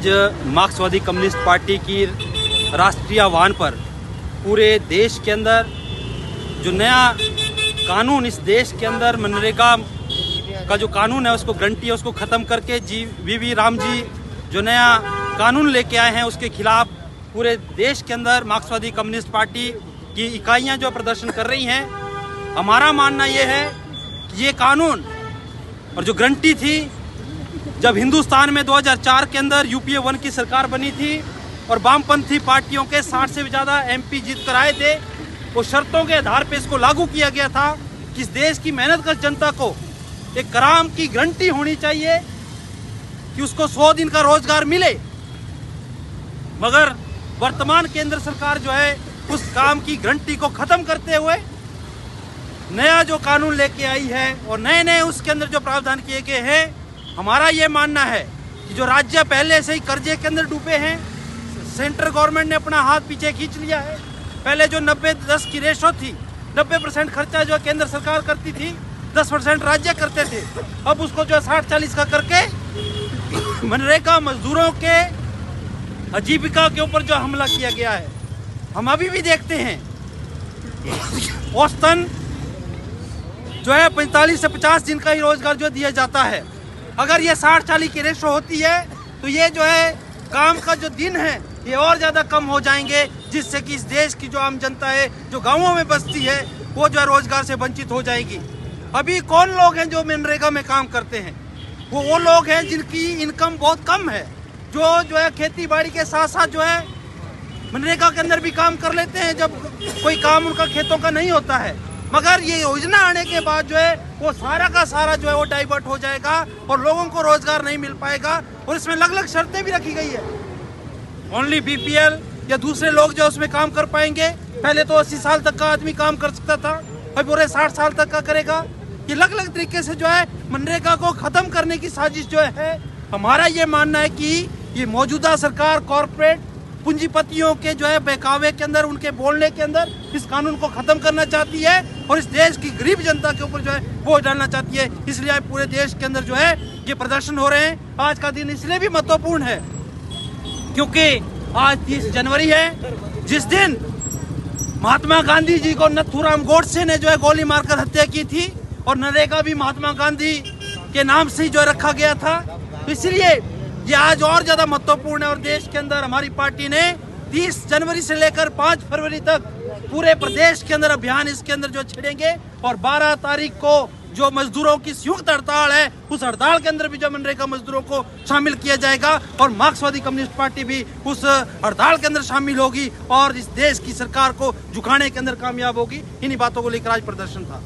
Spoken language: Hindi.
आज मार्क्सवादी कम्युनिस्ट पार्टी की राष्ट्रीय आह्वान पर पूरे देश के अंदर जो नया कानून इस देश के अंदर मनरेगा का जो कानून है उसको गारंटी है उसको ख़त्म करके वी राम जी जो नया कानून लेके आए हैं उसके खिलाफ पूरे देश के अंदर मार्क्सवादी कम्युनिस्ट पार्टी की इकाइयां जो प्रदर्शन कर रही हैं। हमारा मानना ये है कि ये कानून और जो गारंटी थी जब हिंदुस्तान में 2004 के अंदर यूपीए 1 की सरकार बनी थी और वामपंथी पार्टियों के 60 से भी ज़्यादा एमपी जीत कर आए थे, वो शर्तों के आधार पर इसको लागू किया गया था कि इस देश की मेहनतकश जनता को एक काम की गारंटी होनी चाहिए कि उसको 100 दिन का रोजगार मिले। मगर वर्तमान केंद्र सरकार जो है उस काम की गारंटी को ख़त्म करते हुए नया जो कानून लेके आई है और नए नए उसके अंदर जो प्रावधान किए गए हैं, हमारा ये मानना है कि जो राज्य पहले से ही कर्जे के अंदर डूबे हैं, सेंट्रल गवर्नमेंट ने अपना हाथ पीछे खींच लिया है। पहले जो 90-10 की रेशो थी, 90% खर्चा जो केंद्र सरकार करती थी, 10% राज्य करते थे। अब उसको जो 60-40 का करके मनरेगा मजदूरों के आजीविका के ऊपर जो हमला किया गया है, हम अभी भी देखते हैं औसतन जो है 45 से 50 दिन का ही रोजगार जो दिया जाता है। अगर ये 60-40 की रेशो होती है तो ये जो है काम का जो दिन है ये और ज़्यादा कम हो जाएंगे, जिससे कि इस देश की जो आम जनता है जो गांवों में बसती है वो जो है रोजगार से वंचित हो जाएगी। अभी कौन लोग हैं जो मनरेगा में काम करते हैं? वो लोग हैं जिनकी इनकम बहुत कम है, जो है खेती बाड़ी के साथ साथ जो है मनरेगा के अंदर भी काम कर लेते हैं जब कोई काम उनका खेतों का नहीं होता है। मगर ये योजना आने के बाद जो है वो सारा का सारा जो है वो डाइवर्ट हो जाएगा और लोगों को रोजगार नहीं मिल पाएगा। और इसमें अलग अलग शर्तें भी रखी गई है। ओनली बीपीएल या दूसरे लोग जो उसमें काम कर पाएंगे। पहले तो 80 साल तक का आदमी काम कर सकता था, अभी पूरे 60 साल तक का करेगा। ये अलग अलग तरीके से जो है मनरेगा को ख़त्म करने की साजिश जो है। हमारा ये मानना है कि ये मौजूदा सरकार कॉरपोरेट पूंजीपतियों के जो है बहकावे के अंदर, उनके बोलने के अंदर इस कानून को ख़त्म करना चाहती है और इस देश की गरीब जनता के ऊपर जो है बोझ डालना चाहती है। इसलिए आज पूरे देश के अंदर जो है ये प्रदर्शन हो रहे हैं। आज का दिन इसलिए भी महत्वपूर्ण है क्योंकि आज 30 जनवरी है, जिस दिन महात्मा गांधी जी को नथुराम गोडसे ने जो है गोली मारकर हत्या की थी और नरेगा भी महात्मा गांधी के नाम से ही जो रखा गया था। इसलिए ये आज और ज़्यादा महत्वपूर्ण है और देश के अंदर हमारी पार्टी ने 30 जनवरी से लेकर 5 फरवरी तक पूरे प्रदेश के अंदर अभियान इसके अंदर जो छेड़ेंगे और 12 तारीख को जो मजदूरों की संयुक्त हड़ताल है उस हड़ताल के अंदर भी जो मनरेगा मजदूरों को शामिल किया जाएगा और मार्क्सवादी कम्युनिस्ट पार्टी भी उस हड़ताल के अंदर शामिल होगी और इस देश की सरकार को झुकाने के अंदर कामयाब होगी। इन्हीं बातों को लेकर आज प्रदर्शन था।